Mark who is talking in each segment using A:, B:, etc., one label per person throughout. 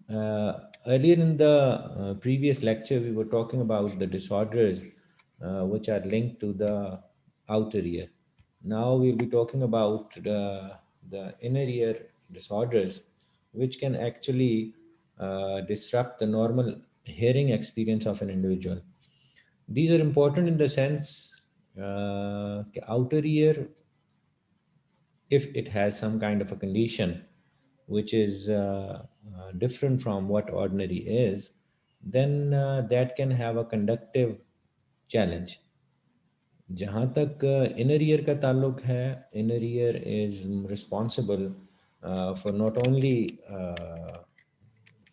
A: Earlier in the previous lecture, we were talking about the disorders which are linked to the outer ear. Now we'll be talking about the inner ear disorders, which can actually disrupt the normal hearing experience of an individual. These are important in the sense outer ear, if it has some kind of a condition which is different from what ordinary is, then that can have a conductive challenge. जहाँ तक inner ear का ताल्लुक है, inner ear is responsible for not only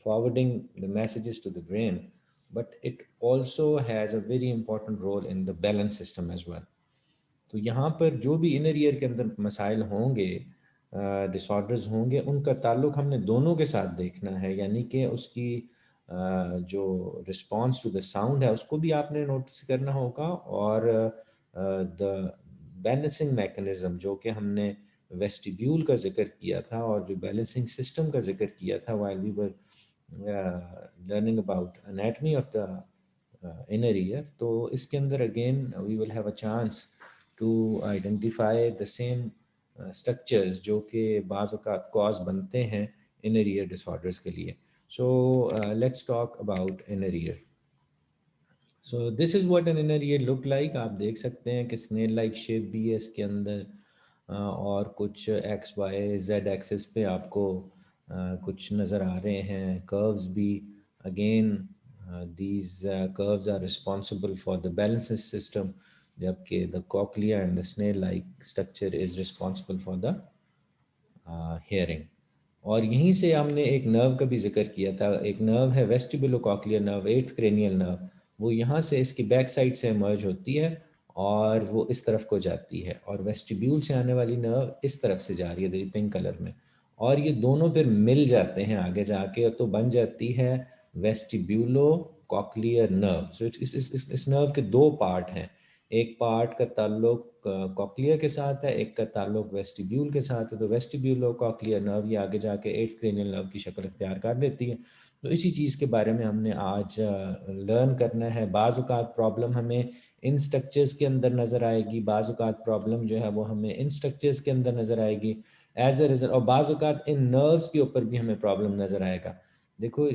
A: forwarding the messages to the brain, but it also has a very important role in the balance system as well. तो यहाँ पर जो भी इनर ईयर के अंदर मसाइल होंगे, डिसऑर्डर्स होंगे, उनका ताल्लुक हमने दोनों के साथ देखना है, यानी कि उसकी जो रिस्पॉन्स टू द साउंड है उसको भी आपने नोटिस करना होगा, और द बैलेंसिंग मैकेनिज्म जो कि हमने वेस्टिब्यूल का जिक्र किया था और जो बैलेंसिंग सिस्टम का जिक्र किया था while we were learning about anatomy of the inner ear. तो इसके अंदर again we will have a chance to identify the same structures जो कि बाज़ औक़ात cause बनते हैं inner ear disorders के लिए. So let's talk about inner ear. So this is what an inner ear look like. आप देख सकते हैं कि snail like shape भी है इसके अंदर, और कुछ एक्स वाई जेड एक्सिस पे आपको कुछ नज़र आ रहे हैं, कर्व्स भी. Again these curves are responsible for the balancing system, जबकि the cochlea and the snail like structure is responsible for the hearing. और यहीं से हमने एक नर्व का भी जिक्र किया था. एक नर्व है वेस्टिबुलोकॉक्लियर नर्व, एट्थ क्रेनियल नर्व. वो यहाँ से इसकी बैक साइड से इमर्ज होती है और वो इस तरफ को जाती है, और वेस्टिब्यूल से आने वाली नर्व इस तरफ से जा रही है पिंक कलर में, और ये दोनों फिर मिल जाते हैं आगे जाके, तो बन जाती है वेस्टिब्यूलो कॉक्लियर नर्व. सो इस नर्व के दो पार्ट हैं. एक पार्ट का ताल्लुक कॉक्लिया के साथ है, एक का ताल्लुक वेस्टिब्यूल के साथ है. तो वेस्टिब्यूलो कॉक्लियर नर्व ये आगे जाके एट्थ क्रेनियल नर्व की शक्ल इख्तियार कर लेती है. तो इसी चीज़ के बारे में हमने आज लर्न करना है. बाज़ औक़ात प्रॉब्लम हमें इन स्ट्रक्चर्स के अंदर नज़र आएगी, बाज़ औक़ात प्रॉब्लम जो है वो हमें इन स्ट्रक्चर्स के अंदर नज़र आएगी एज ए रिजल्ट, और बाज़ औक़ात इन नर्व्स के ऊपर भी हमें प्रॉब्लम नज़र आएगा. देखो,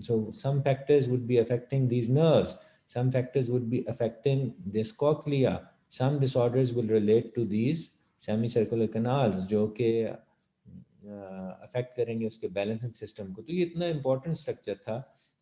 A: so some factors would be affecting these nerves, some factors would be affecting this cochlea, some disorders will relate to these semicircular canals जो कि अफेक्ट करेंगे उसके बैलेंसिंग सिस्टम को. तो ये इतना इंपॉर्टेंट स्ट्रक्चर था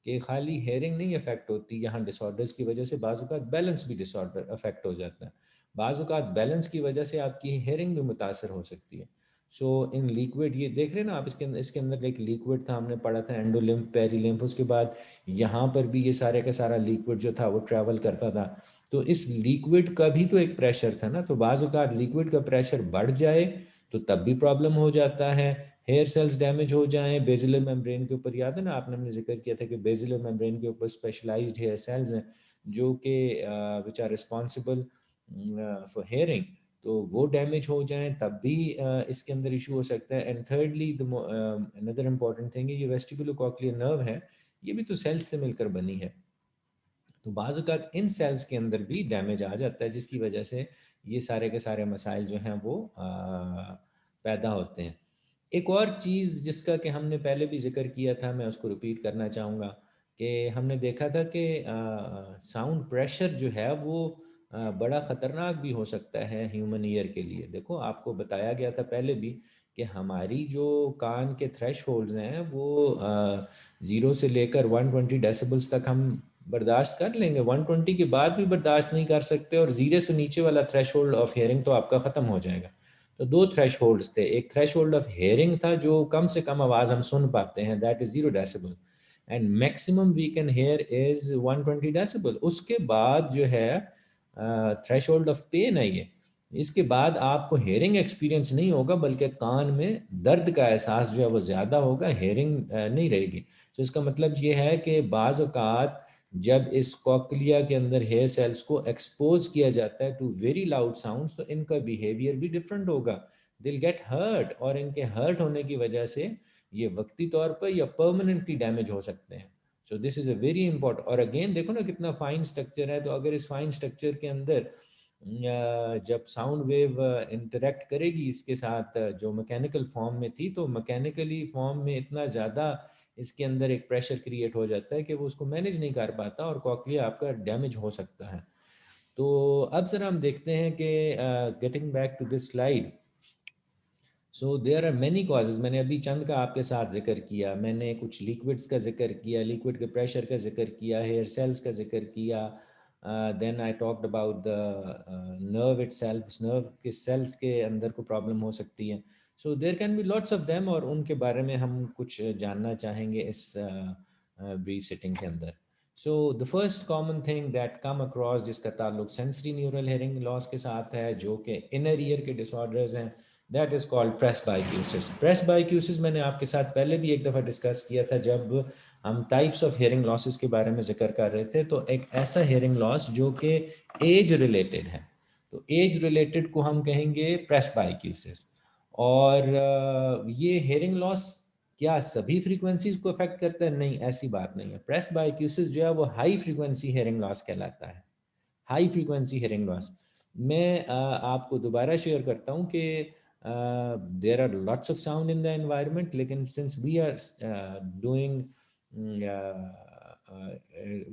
A: कि खाली हेयरिंग नहीं अफेक्ट होती, यहाँ डिसऑर्डर्स की वजह से बाज़ औक़ात बैलेंस भी डिसऑर्डर अफेक्ट हो जाता है. बाज़ औक़ात बैलेंस की वजह से आपकी हेयरिंग भी मुतासर हो सकती है. सो इन लिक्विड, ये देख रहे हैं ना आप, इसके अंदर एक लिक्विड था, हमने पढ़ा था एंडोलिम्फ पेरीलिम्फ. उसके बाद यहाँ पर भी ये सारे का सारा लिक्विड जो था वो ट्रैवल करता था. तो इस लिक्विड का भी तो एक प्रेशर था ना. तो बाज़ औक़ात लिक्विड का प्रेशर बढ़ जाए तो तब भी प्रॉब्लम हो जाता है. हेयर सेल्स डैमेज हो जाएं बेसिलर मेम्ब्रेन के ऊपर, याद है ना आपने, हमने जिक्र किया था कि बेसिलर मेम्ब्रेन के ऊपर स्पेशलाइज्ड हेयर सेल्स हैं जो कि which are responsible for hearing. तो वो डैमेज हो जाएं तब भी इसके अंदर इशू हो सकता है. And thirdly another important thing है, ये वेस्टिबुलोकॉक्लियर नर्व है, ये भी तो सेल्स से मिलकर बनी है. तो बाज़ औक़ात इन सेल्स के अंदर भी डैमेज आ जाता है, जिसकी वजह से ये सारे के सारे मसाइल जो हैं वो पैदा होते हैं. एक और चीज़ जिसका कि हमने पहले भी जिक्र किया था, मैं उसको रिपीट करना चाहूँगा, कि हमने देखा था कि साउंड प्रेशर जो है वो बड़ा ख़तरनाक भी हो सकता है ह्यूमन ईयर के लिए. देखो, आपको बताया गया था पहले भी कि हमारी जो कान के थ्रेश होल्ड्स हैं वो 0 से लेकर 120 डेसिबल्स तक हम बर्दाश्त कर लेंगे. 120 के बाद भी बर्दाश्त नहीं कर सकते, और 0 से नीचे वाला थ्रेश होल्ड ऑफ हेयरिंग तो आपका ख़त्म हो जाएगा. तो दो थ्रेश होल्ड्स थे. एक थ्रेश होल्ड ऑफ हेयरिंग था जो कम से कम आवाज़ हम सुन पाते हैं, that is 0 decibel, and maximum we can hear is 120 decibel. उसके बाद जो है थ्रेश होल्ड ऑफ पेन है ये. इसके बाद आपको हेयरिंग एक्सपीरियंस नहीं होगा, बल्कि कान में दर्द का एहसास जो है वो ज़्यादा होगा, हेयरिंग नहीं रहेगी. तो इसका मतलब ये है कि बाज़ औक़ात जब इस कॉक्लिया के अंदर हेयर सेल्स को एक्सपोज किया जाता है टू वेरी लाउड साउंड्स, तो इनका बिहेवियर भी डिफरेंट होगा. दिल गेट हर्ट, और इनके हर्ट होने की वजह से ये वक्ती तौर पर या परमानेंटली डैमेज हो सकते हैं. So this is a very important. और अगेन देखो ना कितना फाइन स्ट्रक्चर है, तो अगर इस फाइन स्ट्रक्चर के अंदर जब साउंड वेव इंटरेक्ट करेगी इसके साथ जो मैकेनिकल फॉर्म में थी, तो मैकेनिकली फॉर्म में इतना ज़्यादा इसके अंदर एक प्रेशर क्रिएट हो जाता है कि वो उसको मैनेज नहीं कर पाता और कॉकलिया आपका डैमेज हो सकता है. तो अब ज़रा हम देखते हैं कि getting back to this slide. So there are many causes. मैंने अभी चंद का आपके साथ जिक्र किया, मैंने कुछ लिक्विड्स का जिक्र किया, लिक्विड के प्रेशर का जिक्र किया, हेयर सेल्स का जिक्र किया. Then I talked about the nerve itself. Nerve के सेल्स के अंदर को प्रॉब्लम हो सकती है. So there can be lots of them, और उनके बारे में हम कुछ जानना चाहेंगे इस ब्रीफ सिटिंग के अंदर. So the first common thing that come across, जिसका ताल्लुक सेंसरी न्यूरल हेयरिंग लॉस के साथ है, जो कि इनर ईयर के डिसऑर्डर्स हैं, दैट इज़ कॉल्ड प्रेस्बाइक्यूसिस. प्रेस्बाइक्यूसिस मैंने आपके साथ पहले भी एक दफ़ा डिस्कस किया था जब हम टाइप्स ऑफ हेयरिंग लॉसेस के बारे में जिक्र कर रहे थे. तो एक ऐसा हेयरिंग लॉस जो कि एज रिलेटेड है, तो एज रिलेटेड को हम कहेंगे प्रेस्बाइक्यूसिस. और ये हेयरिंग लॉस क्या सभी फ्रीक्वेंसीज को अफेक्ट करता है? नहीं, ऐसी बात नहीं है. प्रेस्बाइक्यूसिस जो है वो हाई फ्रीक्वेंसी हेयरिंग लॉस कहलाता है. High frequency hearing loss. मैं आपको दोबारा शेयर करता हूँ कि there are lots of sound in the environment, लेकिन since doing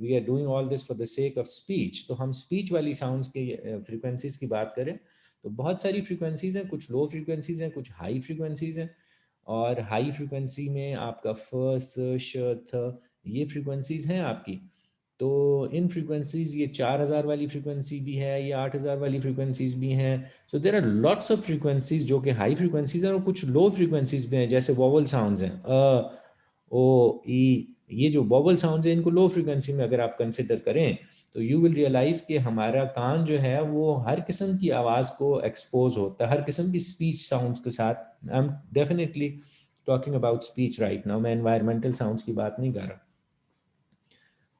A: we are doing all this for the sake of speech, तो हम स्पीच वाली साउंड्स के फ्रीक्वेंसीज की बात करें तो बहुत सारी फ्रीक्वेंसीज हैं. कुछ लो फ्रीक्वेंसीज हैं, कुछ हाई फ्रीक्वेंसीज हैं. और हाई फ्रीक्वेंसी में आपका फर्स्ट, श, थ, ये फ्रीक्वेंसीज हैं आपकी. तो इन फ्रीक्वेंसीज, ये 4000 वाली फ्रीक्वेंसी भी है, ये 8000 वाली फ्रीक्वेंसीज भी हैं. So there are lots of frequencies जो कि हाई फ्रीक्वेंसीज हैं, और कुछ लो फ्रीक्वेंसीज भी हैं जैसे वोवल साउंड्स हैं, ओ, ई. ये जो वोवल साउंड्स हैं इनको लो फ्रीक्वेंसी में अगर आप कंसिडर करें तो यू विल रियलाइज कि हमारा कान जो है वो हर किस्म की आवाज़ को एक्सपोज होता है, हर किस्म की स्पीच साउंड्स के साथ. I am definitely talking about speech right now, मैं एनवायरमेंटल साउंड्स की बात नहीं कर रहा.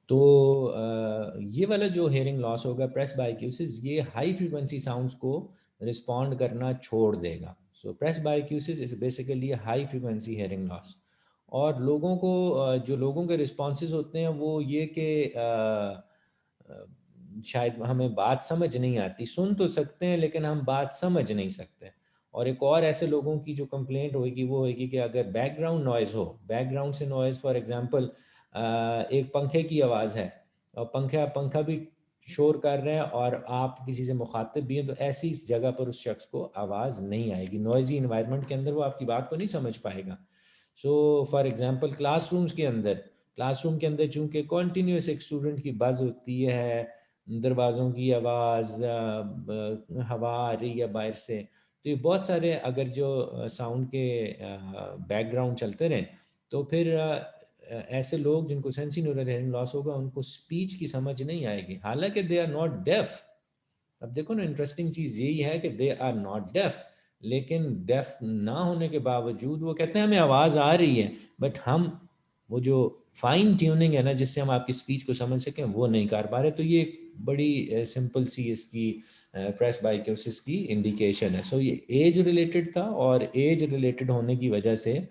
A: तो ये वाला जो हेयरिंग लॉस होगा प्रेस्बाइक्यूसिस, ये हाई फ्रीक्वेंसी साउंड्स को रिस्पॉन्ड करना छोड़ देगा. So presbycusis is basically high frequency hearing loss. और लोगों को जो लोगों के रिस्पॉन्सेज होते हैं वो ये कि शायद हमें बात समझ नहीं आती, सुन तो सकते हैं लेकिन हम बात समझ नहीं सकते. और एक और ऐसे लोगों की जो कंप्लेंट होगी वो होगी कि अगर बैकग्राउंड नॉइज़ हो, बैकग्राउंड से नॉइज़, फॉर एग्जांपल एक पंखे की आवाज़ है और पंखा पंखा भी शोर कर रहे हैं और आप किसी से मुखातिब भी हैं, तो ऐसी जगह पर उस शख्स को आवाज़ नहीं आएगी. नॉइजी इन्वायरमेंट के अंदर वो आपकी बात को नहीं समझ पाएगा. सो फॉर एग्जांपल क्लासरूम के अंदर चूंकि कॉन्टीन्यूस एक स्टूडेंट की बज होती है, दरवाज़ों की आवाज़, हवा आ रही है बाहर से, तो ये बहुत सारे अगर जो साउंड के बैकग्राउंड चलते रहें तो फिर ऐसे लोग जिनको सेंसरी न्यूरल हेयरिंग लॉस होगा उनको स्पीच की समझ नहीं आएगी, हालांकि दे आर नॉट डेफ. अब देखो ना, इंटरेस्टिंग चीज़ यही है कि दे आर नॉट डेफ, लेकिन डेफ ना होने के बावजूद वो कहते हैं हमें आवाज़ आ रही है, बट हम वो जो फाइन ट्यूनिंग है ना जिससे हम आपकी स्पीच को समझ सकें वो नहीं कर पा रहे. तो ये बड़ी सिंपल सी इसकी प्रेस्बाइक्योसिस की इंडिकेशन है. सो ये एज रिलेटेड था, और एज रिलेटेड होने की वजह से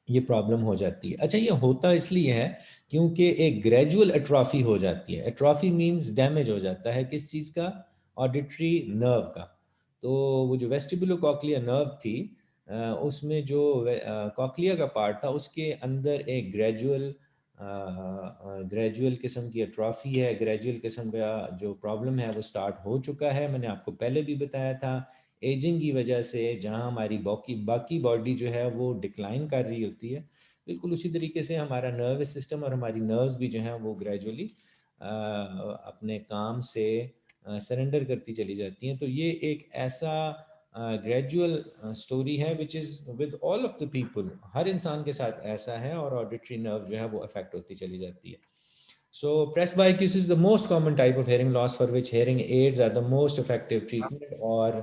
A: ये प्रॉब्लम हो जाती है. अच्छा, ये होता इसलिए है क्योंकि एक ग्रेजुअल एट्रॉफी हो जाती है. एट्रॉफी मींस डैमेज हो जाता है किस चीज़ का? ऑडिटरी नर्व का. तो वो जो वेस्टिबुलो कॉक्लिया नर्व थी, उसमें जो कॉक्लिया का पार्ट था उसके अंदर एक ग्रेजुअल किस्म की एट्रॉफी है, ग्रेजुअल किस्म का जो प्रॉब्लम है वो स्टार्ट हो चुका है. मैंने आपको पहले भी बताया था, एजिंग की वजह से जहाँ हमारी बाकी बॉडी जो है वो डिक्लाइन कर रही होती है, बिल्कुल उसी तरीके से हमारा नर्वस सिस्टम और हमारी नर्व्स भी जो हैं वो ग्रेजुअली अपने काम से सरेंडर करती चली जाती हैं. तो ये एक ऐसा ग्रेजुअल स्टोरी है which is with all of the people, हर इंसान के साथ ऐसा है, और ऑडिटरी नर्व जो है वो अफेक्ट होती चली जाती है. So presbycusis is the most common type of hearing loss for which hearing aids are the most effective treatment, और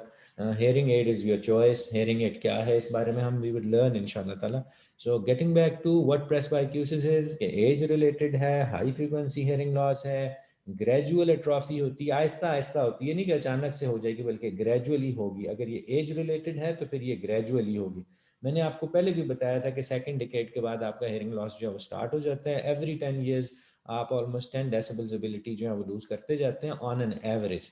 A: hearing aid is your choice. Hearing aid क्या है इस बारे में हम we will learn इंशाल्लाह ताला. So getting back to what presbycusis is, कि age related है, high frequency hearing loss है, ग्रेजुअल एट्रॉफी होती है, आहिस्ता आहिस्ता होती है, नहीं कि अचानक से हो जाएगी, बल्कि ग्रेजुअली होगी। अगर ये एज रिलेटेड है तो फिर ये ग्रेजुअली होगी। मैंने आपको पहले भी बताया था कि सेकंड डिकेड के बाद आपका हेयरिंग लॉस जो है वो स्टार्ट हो जाता है। एवरी 10 ईयर्स आप ऑलमोस्ट 10 डेसिबल्स एबिलिटी जो है वो लूज करते जाते हैं ऑन एन एवरेज।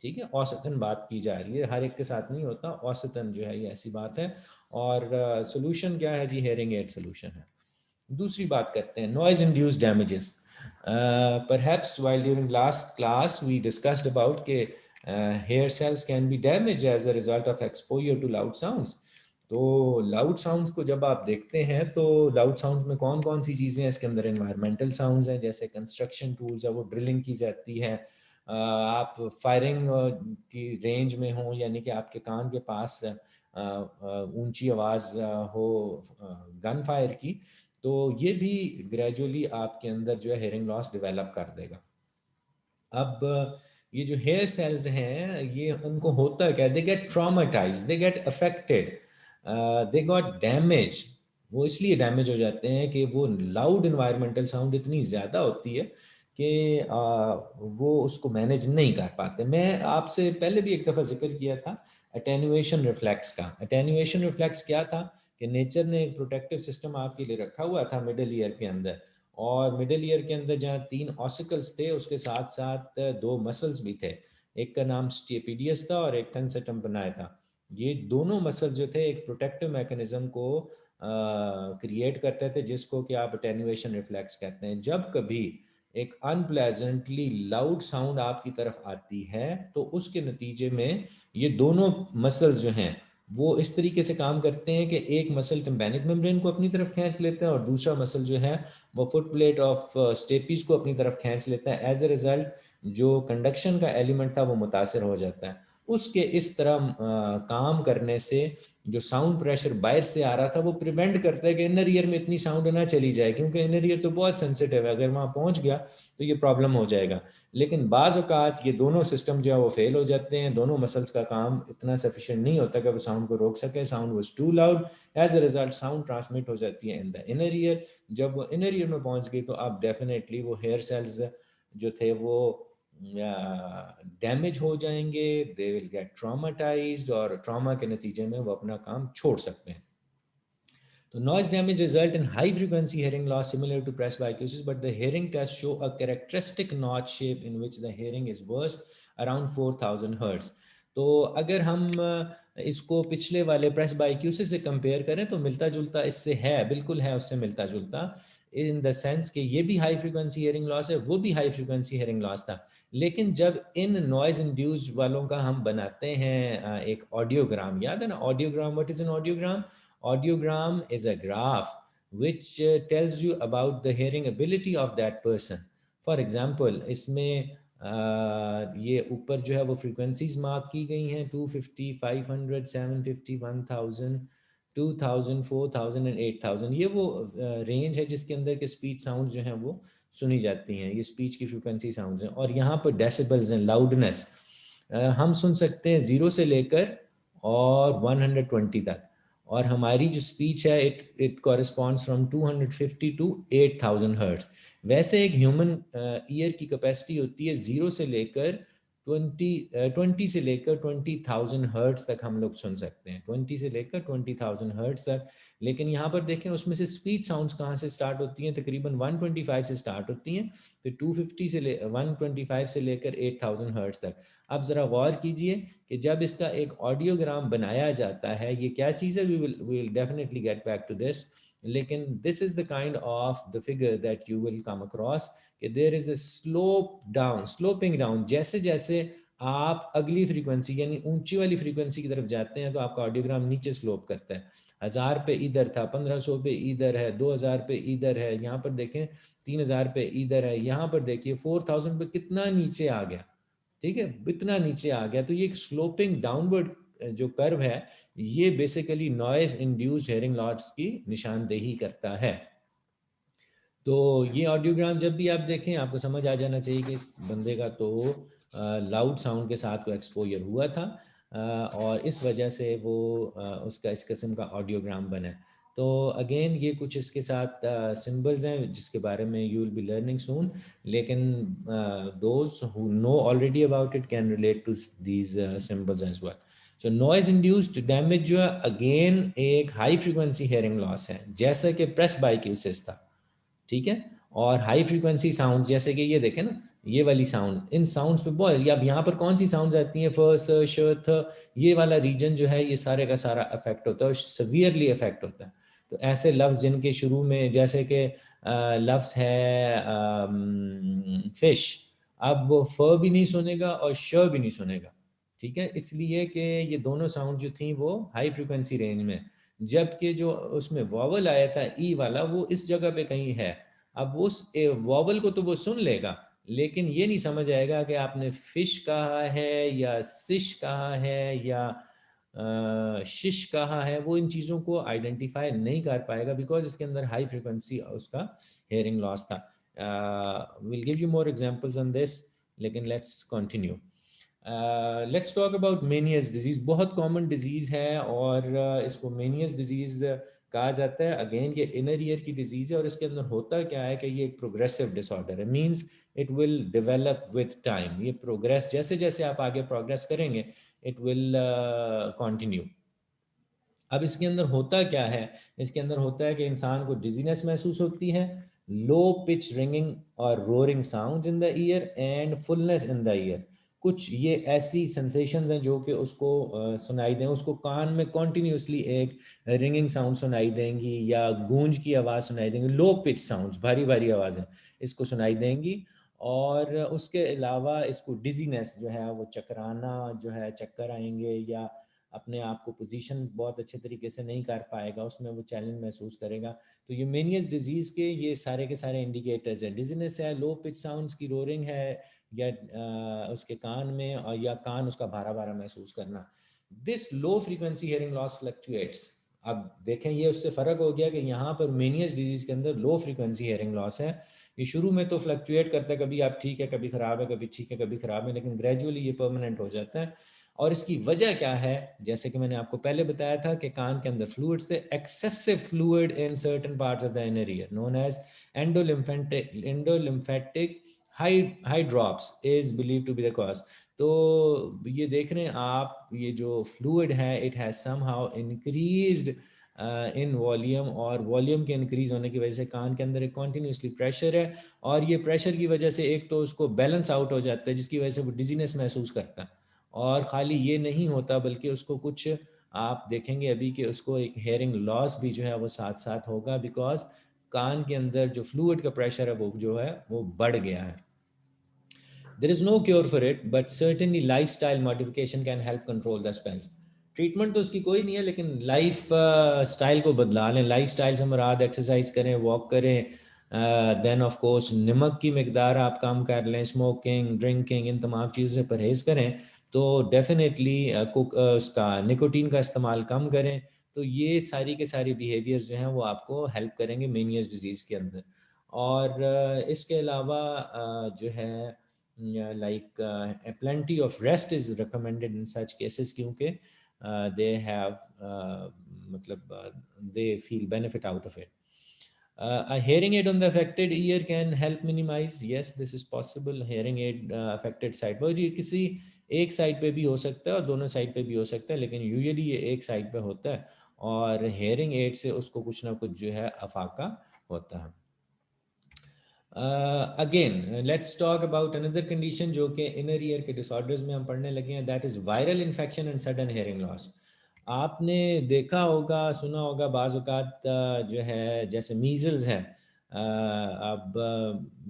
A: ठीक है, औसतन बात की जा रही है, हर एक के साथ नहीं होता, औसतन जो है ये ऐसी बात है। और सोल्यूशन क्या है जी? हेयरिंग एड सोल्यूशन है। दूसरी बात करते हैं, noise induced damages. Perhaps while during last class we discussed about के hair cells can be damage as a result of exposure to loud sounds. तो लाउड साउंड्स को जब आप देखते हैं तो लाउड साउंड्स में कौन कौन सी चीज़ें हैं? इसके अंदर एनवायरमेंटल साउंड्स हैं, जैसे कंस्ट्रक्शन टूल्स है वो ड्रिलिंग की जाती है, आप फायरिंग की रेंज में हो, यानी कि आपके कान के पास ऊंची आवाज़ हो गन फायर की, तो ये भी ग्रेजुअली आपके अंदर जो है हेयरिंग लॉस डेवलप कर देगा। अब ये जो हेयर सेल्स हैं ये उनको होता है क्या? They get traumatise, they get affected, they got damage. वो इसलिए डैमेज हो जाते हैं कि वो लाउड इन्वायरमेंटल साउंड इतनी ज़्यादा होती है कि वो उसको मैनेज नहीं कर पाते। मैं आपसे पहले भी एक दफ़ा जिक्र किया था अटेन्यूएशन रिफ्लेक्स का। अटेन्यूएशन रिफ्लेक्स क्या था कि नेचर ने एक प्रोटेक्टिव सिस्टम आपके लिए रखा हुआ था मिडल ईयर के अंदर, और मिडल ईयर के अंदर जहाँ 3 ऑसिकल्स थे उसके साथ साथ 2 मसल्स भी थे। एक का नाम स्टेपिडियस था और एक टंग से टाम्पेनाई था। ये दोनों मसल जो थे एक प्रोटेक्टिव मैकेनिज्म को क्रिएट करते थे, जिसको कि आप अटेन्यूएशन रिफ्लेक्स कहते हैं। जब कभी एक अनप्लेजेंटली लाउड साउंड आपकी तरफ आती है तो उसके नतीजे में ये दोनों मसल्स जो हैं वो इस तरीके से काम करते हैं कि एक मसल टिम्पैनिक मेम्ब्रेन को अपनी तरफ खींच लेते हैं और दूसरा मसल जो है वो फुट प्लेट ऑफ स्टेपीज को अपनी तरफ खींच लेता है। एज ए रिजल्ट जो कंडक्शन का एलिमेंट था वो मुतासर हो जाता है। उसके इस तरह काम करने से जो साउंड प्रेशर बाहर से आ रहा था वो प्रिवेंट करता है कि इनर ईयर में इतनी साउंड ना चली जाए, क्योंकि इनर ईयर तो बहुत सेंसिटिव है, अगर वहाँ पहुँच गया तो ये प्रॉब्लम हो जाएगा। लेकिन बाज़ औक़ात ये दोनों सिस्टम जो है वो फेल हो जाते हैं, दोनों मसल्स का काम इतना सफिशिएंट नहीं होता कि वो साउंड को रोक सके। Sound was too loud, as a result sound transmit हो जाती है इन द इनर ईयर। जब वो इनर ईयर में पहुंच गई तो आप डेफिनेटली वो हेयर सेल्स जो थे वो डैमेज हो जाएंगे, दे विल गेट ट्रॉमाटाइज्ड, और ट्रॉमा के नतीजे में वो अपना काम छोड़ सकते हैं। So noise damage result in high frequency hearing loss similar to presbycusis, but the hearing tests show a characteristic notch shape in which the hearing is worst around 4000 hertz. तो अगर हम इसको पिछले वाले प्रेसबाइक्यूसिस से कंपेयर करें तो मिलता जुलता इससे है, बिल्कुल है उससे मिलता जुलता, इन द सेंस कि ये भी हाई फ्रीक्वेंसी हेयरिंग लॉस है, वो भी हाई फ्रीक्वेंसी हेयरिंग लॉस था। लेकिन जब इन नॉइज इंड्यूस्ड वालों का हम बनाते हैं एक ऑडियोग्राम, याद है ना audiogram? What is an audiogram? Audiogram is a graph which tells you about the hearing ability of that person. For example, इसमें ये ऊपर जो है वो फ्रीक्वेंसीज मार्क की गई हैं 250, 500, 750, 1000, 2000, 4000 एंड 8000। ये वो रेंज है जिसके अंदर के स्पीच साउंड जो हैं वो सुनी जाती हैं। ये स्पीच की फ्रीक्वेंसी साउंड्स हैं। और यहाँ पर डेसिबल्स हैं, लाउडनेस हम सुन सकते हैं 0 से लेकर और 120 तक। और हमारी जो स्पीच है it corresponds from 250 to 8000 hertz. वैसे एक ह्यूमन ईयर की कैपेसिटी होती है 0 से लेकर 20 से लेकर 20,000 हर्ट्ज तक हम लोग सुन सकते हैं, 20 से लेकर 20,000 हर्ट्ज तक। लेकिन यहाँ पर देखें उसमें से स्पीच साउंड्स कहाँ से स्टार्ट होती हैं? तकरीबन 125 से स्टार्ट होती हैं, फिर 250 से 125 से लेकर 8000 हर्ट्ज तक। अब ज़रा गौर कीजिए कि जब इसका एक ऑडियोग्राम बनाया जाता है, ये क्या चीज़ है? We will definitely get back to this, लेकिन this is the kind of the figure that you will come across कि there is a slope down, sloping down. जैसे जैसे आप अगली फ्रीक्वेंसी यानी ऊंची वाली फ्रीक्वेंसी की तरफ जाते हैं तो आपका ऑडियोग्राम नीचे स्लोप करता है। 1000 पे इधर था, 1500 पे इधर है, 2000 पे इधर है, यहाँ पर देखें 3000 पे इधर है, यहाँ पर देखिए 4000 पे कितना नीचे आ गया। ठीक है, इतना नीचे आ गया। तो ये एक स्लोपिंग डाउनवर्ड जो कर्व है ये basically noise induced hearing loss की निशानदेही करता है। तो ये ऑडियोग्राम जब भी आप देखें आपको समझ आ जाना चाहिए कि इस बंदे का तो लाउड साउंड के साथ को एक्सपोजर हुआ था और इस वजह से वो उसका इस किस्म का ऑडियोग्राम बना है। तो अगेन ये कुछ इसके साथ सिंबल्स हैं जिसके बारे में you will be learning soon, लेकिन those who know already about it can relate to these symbols as well. So noise induced damage जो है अगेन एक हाई फ्रीक्वेंसी हेयरिंग लॉस है, जैसा कि प्रेस बाइक्यूसिस था, ठीक है। और हाई फ्रीक्वेंसी साउंड जैसे कि ये देखें ना, ये वाली साउंड, इन साउंड्स पे बहुत, अब यहाँ पर कौन सी साउंड्स आती हैं, फ स श थ, ये वाला रीजन जो है ये सारे का सारा अफेक्ट होता है और सवियरली अफेक्ट होता है। तो ऐसे लफ्ज़ जिनके शुरू में जैसे कि लफ्ज़ है फिश, अब वो फ भी नहीं सुनेगा और श भी नहीं सुनेगा, ठीक है, इसलिए कि ये दोनों साउंड जो थी वो हाई फ्रीक्वेंसी रेंज में, जबकि जो उसमें वॉवल आया था ई वाला वो इस जगह पे कहीं है। अब उस वॉवल को तो वो सुन लेगा, लेकिन ये नहीं समझ आएगा कि आपने फिश कहा है या सिश कहा है या शिश कहा है, वो इन चीज़ों को आइडेंटिफाई नहीं कर पाएगा बिकॉज इसके अंदर हाई फ्रिक्वेंसी उसका हेयरिंग लॉस था। Will give you more examples on this, लेकिन let's continue. Let's talk about Meniere's disease. बहुत कॉमन डिजीज़ है और इसको मेनियस डिजीज़ कहा जाता है। अगेन ये इनर ईयर की डिजीज़ है और इसके अंदर होता क्या है कि ये एक प्रोग्रेसिव डिसऑर्डर है, means it will develop with time. ये प्रोग्रेस जैसे जैसे आप आगे प्रोग्रेस करेंगे इट विल कंटिन्यू। अब इसके अंदर होता क्या है, इसके अंदर होता है कि इंसान को डिजीनेस महसूस होती है, लो पिच रिंगिंग और roaring sound in the year and fullness in the year. कुछ ये ऐसी सेंसेशंस हैं जो कि उसको सुनाई दें, उसको कान में कॉन्टीन्यूसली एक रिंगिंग साउंड सुनाई देंगी या गूंज की आवाज़ सुनाई देंगी, लो पिच साउंड्स, भारी भारी आवाज़ें इसको सुनाई देंगी। और उसके अलावा इसको डिजीनेस जो है वो चकराना जो है, चक्कर आएंगे या अपने आप को पोजीशन बहुत अच्छे तरीके से नहीं कर पाएगा, उसमें वो चैलेंज महसूस करेगा। तो ये मेनियस डिजीज़ के ये सारे के सारे इंडिकेटर्स हैं, डिजीनेस है, लो पिच साउंड्स की रोरिंग है या उसके कान में, और या कान उसका भारा भारा महसूस करना। This low frequency hearing loss fluctuates. अब देखें ये उससे फ़र्क हो गया कि यहाँ पर मेनियस डिजीज़ के अंदर लो फ्रीक्वेंसी हेयरिंग लॉस है। ये शुरू में तो फ्लक्चुएट करता है, कभी आप ठीक है कभी ख़राब है, कभी ठीक है कभी ख़राब है, लेकिन ग्रेजुअली ये परमानेंट हो जाता है। और इसकी वजह क्या है, जैसे कि मैंने आपको पहले बताया था कि कान के अंदर फ्लूइड्स थे, excessive fluid in certain parts of the inner ear known as endolymphatic hydrops is believe to be the cause. तो ये देख रहे हैं आप, ये जो फ्लूइड है it has somehow increased in volume, और वॉल्यूम के इंक्रीज होने की वजह से कान के अंदर एक कॉन्टीन्यूसली प्रेशर है, और ये प्रेशर की वजह से एक तो उसको बैलेंस आउट हो जाता है जिसकी वजह से वो डिजीनेस महसूस करता है। और ख़ाली ये नहीं होता बल्कि उसको कुछ आप देखेंगे अभी कि उसको एक हेयरिंग लॉस भी जो है वो साथ साथ होगा, बिकॉज कान के अंदर जो फ्लूइड का प्रेशर है वो जो है वो बढ़ गया है। There is no cure for it, but certainly lifestyle modification can help control the spells. Treatment तो उसकी कोई नहीं है, लेकिन लाइफ स्टाइल को बदला लें। लाइफ स्टाइल से मुराद एक्सरसाइज करें, वॉक करें, देन ऑफ कोर्स नमक की मकदार आप कम कर लें, स्मोकिंग ड्रिंकिंग इन तमाम चीज़ों से परहेज़ करें, तो डेफिनेटली उसका निकोटीन का इस्तेमाल कम करें। तो ये सारी के सारी बिहेवियर्स जो हैं वो आपको हेल्प करेंगे मेनियस डिजीज़ के अंदर। और इसके अलावा जो है like plenty of rest is recommended in such cases, क्योंकि they have मतलब they feel benefit out of it. A hearing aid on the affected ear can help minimize, yes this is possible, hearing aid affected side पर, ये किसी एक side पे भी हो सकता है और दोनों साइड पे भी हो सकता है, लेकिन यूजुअली ये एक साइड पे होता है और हेयरिंग एड से उसको कुछ ना कुछ जो है अफाका होता है। Again let's talk about another condition जो कि इनर ईयर के डिसऑर्डर्स में हम पढ़ने लगे हैं, that is viral infection and sudden hearing loss. आपने देखा होगा, सुना होगा बाज़ औक़ात जो है जैसे मीज़ल्स है, अब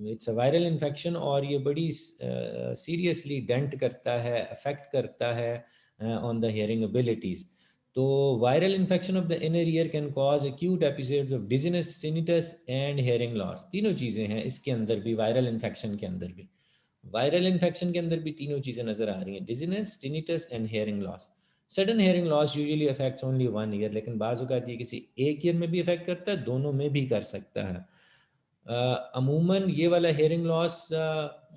A: इट्स अ वायरल इन्फेक्शन और ये बड़ी सीरियसली डेंट करता है, अफेक्ट करता है ऑन द हेयरिंग एबिलिटीज़। तो viral infection of the inner year can cause acute episodes of dizziness, tinnitus and hearing loss. तीनों चीज़ें हैं इसके अंदर भी, वायरल इन्फेक्शन के अंदर भी, वायरल इन्फेक्शन के अंदर भी तीनों चीज़ें नज़र आ रही हैं, dizziness, tinnitus and hearing loss. Sudden hearing loss usually affects only one year, लेकिन बाज़ औक़ात ये किसी एक ईयर में भी अफेक्ट करता है, दोनों में भी कर सकता है। अमूमन ये वाला हेयरिंग लॉस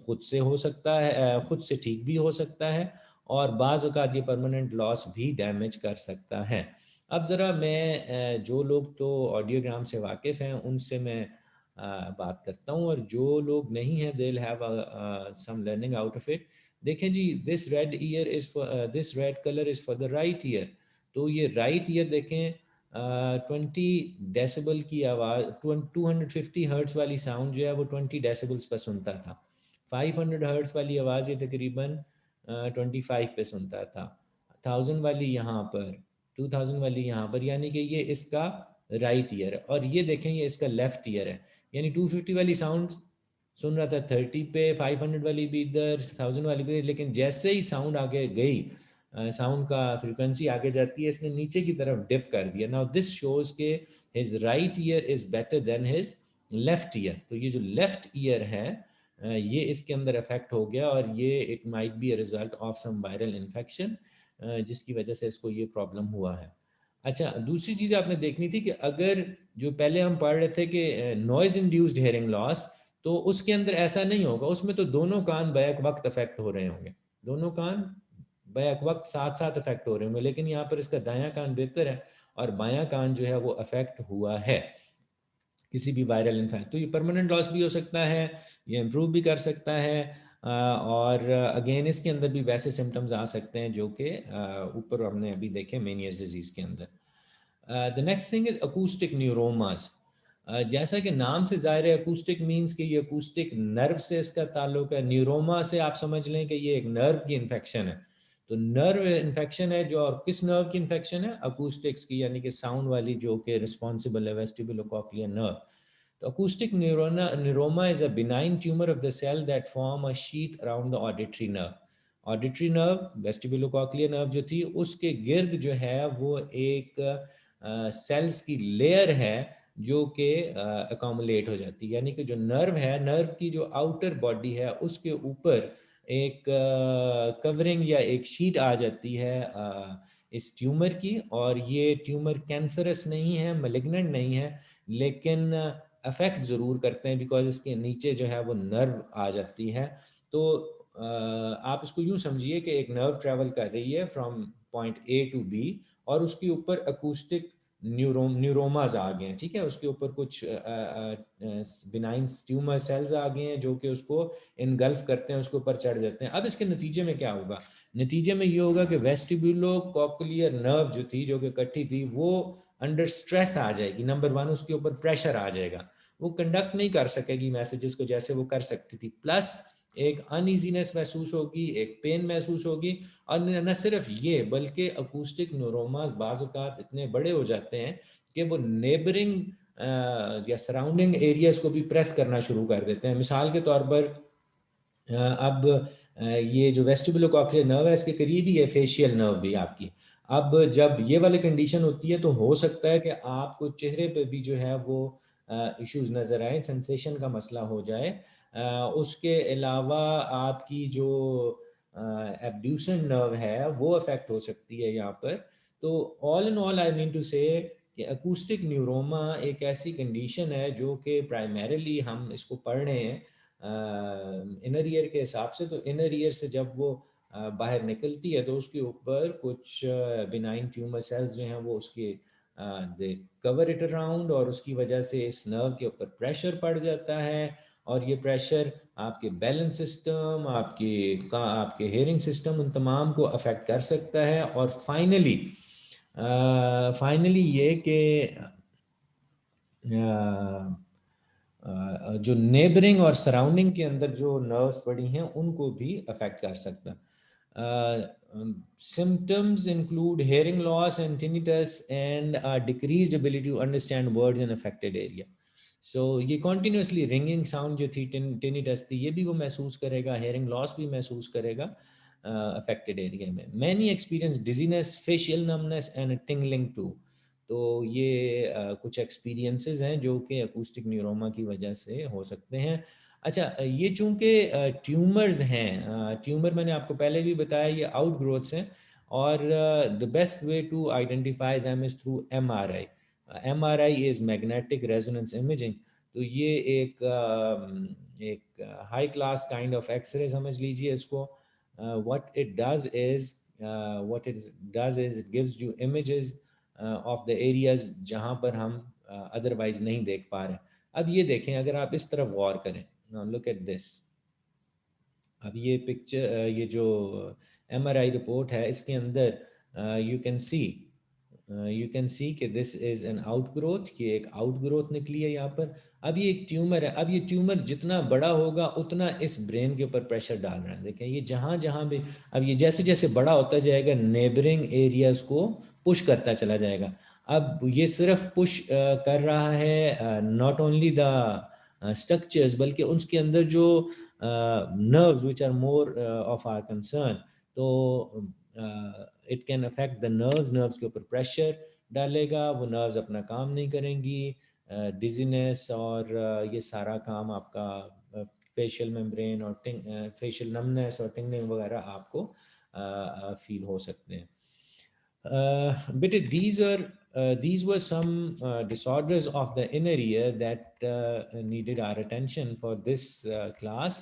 A: खुद से हो सकता है, खुद से ठीक भी हो सकता है, और बाज़ औक़ात ये परमानेंट लॉस भी डैमेज कर सकता है। अब ज़रा मैं जो लोग तो ऑडियोग्राम से वाकिफ़ हैं उनसे मैं बात करता हूँ, और जो लोग नहीं हैं they will have some learning out of it. देखें जी, this red colour is for the right ear. तो ये राइट ईयर देखें, 20 डेसिबल की आवाज़, 250 हर्ट्स वाली साउंड जो है वो 20 डेसिबल्स पर सुनता था। 500 हर्ट्स वाली आवाज़ ये तकरीबन 25 पे सुनता था। 1000 वाली यहाँ पर, 2000 वाली यहाँ पर, यानी कि ये इसका राइट ईयर है। और ये देखें ये इसका लेफ्ट ईयर है, यानी 250 वाली साउंड सुन रहा था 30 पे, 500 वाली भी इधर, 1000 वाली भी। लेकिन जैसे ही साउंड आगे गई, साउंड का फ्रीक्वेंसी आगे जाती है, इसने नीचे की तरफ डिप कर दिया। नाउ दिस शोज के his right year is better than his left ear. तो ये जो लेफ्ट ईयर है ये इसके अंदर अफेक्ट हो गया, और ये it might be a result of some viral infection, जिसकी वजह से इसको ये प्रॉब्लम हुआ है। अच्छा, दूसरी चीज़ आपने देखनी थी कि अगर जो पहले हम पढ़ रहे थे कि नॉइज इंड्यूस्ड हेयरिंग लॉस, तो उसके अंदर ऐसा नहीं होगा। उसमें तो दोनों कान बैक वक्त अफेक्ट हो रहे होंगे, दोनों कान बैक वक्त साथ साथ अफेक्ट हो रहे होंगे। लेकिन यहाँ पर इसका दायां कान बेहतर है, और बायां कान जो है वो अफेक्ट हुआ है किसी भी वायरल इन्फेक्शन। तो ये परमानेंट लॉस भी हो सकता है, ये इम्प्रूव भी कर सकता है, और अगेन इसके अंदर भी वैसे सिम्टम्स आ सकते हैं जो कि ऊपर हमने अभी देखे मेनियस डिजीज़ के अंदर। The next thing is acoustic neuromas. जैसा कि नाम से ज़ाहिर है, अकूस्टिक मीन्स कि ये अकूस्टिक नर्व से इसका ताल्लुक है। न्यूरोमा से आप समझ लें कि ये एक नर्व की इन्फेक्शन है। तो नर्व इन्फेक्शन है जो, और किस नर्व की इन्फेक्शन है? अकूस्टिक्स की, यानी कि साउंड वाली, जो कि रिस्पॉन्सिबल है वेस्टिबुलोकॉक्लियर नर्व। तो acoustic neuroma is a benign tumor of the cell that form a sheath around the auditory nerve. Auditory nerve, vestibulocochlear nerve जो थी, उसके गिर्द जो है वो एक सेल्स की लेयर है जो कि अकोमुलेट हो जाती है। यानी कि जो नर्व है, नर्व की जो आउटर बॉडी है, उसके ऊपर एक कवरिंग या एक शीट आ जाती है इस ट्यूमर की। और ये ट्यूमर कैंसरस नहीं है, मलिग्नेंट नहीं है, लेकिन अफेक्ट ज़रूर करते हैं, बिकॉज इसके नीचे जो है वो नर्व आ जाती है। तो आप इसको यूँ समझिए कि एक नर्व ट्रैवल कर रही है from point A to B, और उसके ऊपर अकूस्टिक न्यूरोमाज आ गए हैं, ठीक है। उसके ऊपर कुछ बिनाइन ट्यूमर सेल्स आ गए हैं जो कि उसको इनगल्फ करते हैं, उसके ऊपर चढ़ जाते हैं। अब इसके नतीजे में क्या होगा? नतीजे में ये होगा कि वेस्टिब्यूलोकॉक्लियर नर्व जो थी, जो कि इकट्ठी थी, वो अंडर स्ट्रेस आ जाएगी। नंबर वन, उसके ऊपर प्रेशर आ जाएगा, वो कंडक्ट नहीं कर सकेगी मैसेजेस को जैसे वो कर सकती थी। प्लस एक अनईजीनेस महसूस होगी, एक पेन महसूस होगी। और न सिर्फ ये, बल्कि अकूस्टिक न्यूरोमास बाज़ औक़ात इतने बड़े हो जाते हैं कि वो नेबरिंग या सराउंडिंग एरियाज को भी प्रेस करना शुरू कर देते हैं। मिसाल के तौर पर अब ये जो वेस्टिबुलोकॉक्लियर नर्व है, इसके करीब ही है फेशियल नर्व भी आपकी। अब जब ये वाली कंडीशन होती है तो हो सकता है कि आपको चेहरे पे भी जो है वो इश्यूज नज़र आए, सेंसेशन का मसला हो जाए। उसके अलावा आपकी जो एब्ड्यूसन नर्व है वो अफेक्ट हो सकती है यहाँ पर। तो all in all I mean to say कि अकूस्टिक न्यूरोमा एक ऐसी कंडीशन है जो कि प्राइमरीली हम इसको पढ़ रहे हैं इनर ईयर के हिसाब से। तो इनर ईयर से जब वो बाहर निकलती है तो उसके ऊपर कुछ बिनाइन ट्यूमर सेल्स जो हैं वो उसके दे कवर इट अराउंड, और उसकी वजह से इस नर्व के ऊपर प्रेशर पड़ जाता है। और ये प्रेशर आपके बैलेंस सिस्टम, आपके हेयरिंग सिस्टम, उन तमाम को अफेक्ट कर सकता है। और फाइनली ये कि जो नेबरिंग और सराउंडिंग के अंदर जो नर्व्स पड़ी हैं उनको भी अफेक्ट कर सकता है। Symptoms include hearing loss and tinnitus and decreased ability to understand words in affected area. So ये कॉन्टीन्यूसली रिंगिंग साउंड जो थी, tinnitus थी, ये भी वो महसूस करेगा, हेयरिंग लॉस भी महसूस करेगा अफेक्टेड एरिया में। Many experience dizziness, facial numbness and tingling too. तो ये कुछ एक्सपीरियंसेस हैं जो कि अकूस्टिक न्यूरोमा की वजह से हो सकते हैं। अच्छा, ये चूँकि ट्यूमर्स हैं, ट्यूमर मैंने आपको पहले भी बताया ये आउट ग्रोथ्स हैं, और the best way to identify them is through MRI. MRI is magnetic resonance imaging. तो ये एक high class kind of x ray समझ लीजिए इसको। What it does is, it gives you images of the areas जहाँ पर हम अदरवाइज नहीं देख पा रहे। अब ये देखें, अगर आप इस तरफ गौर करें, लुक एट दिस। अब ये पिक्चर, ये जो MRI रिपोर्ट है, इसके अंदर यू कैन सी कि दिस इज़ एन आउटग्रोथ, ये एक आउटग्रोथ निकली है यहाँ पर। अब ये एक ट्यूमर है। अब ये ट्यूमर जितना बड़ा होगा उतना इस ब्रेन के ऊपर प्रेशर डाल रहा है। देखें ये जहाँ जहाँ भी, अब ये जैसे जैसे बड़ा होता जाएगा नेबरिंग एरियाज को पुश करता चला जाएगा। अब ये सिर्फ पुश कर रहा है नॉट ओनली द स्ट्रक्चर्स, बल्कि उसके अंदर जो nerves which are more of our concern, तो it can affect the nerves के ऊपर प्रेशर डालेगा, वो नर्व्स अपना काम नहीं करेंगी, डिजीनेस और ये सारा काम आपका फेशियल मेम्ब्रेन और फेशियल नमनेस और टिंगलिंग वगैरह आपको फील हो सकते हैं। But these were some disorders of the inner ear that needed our attention for this class.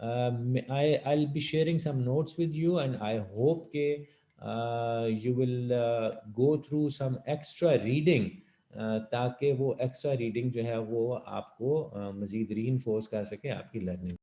A: I'll be sharing some notes with you, and I hope that you will go through some extra reading, ताकि वो extra reading जो है वो आपको मज़ीद reinforce कर सके आपकी लर्निंग।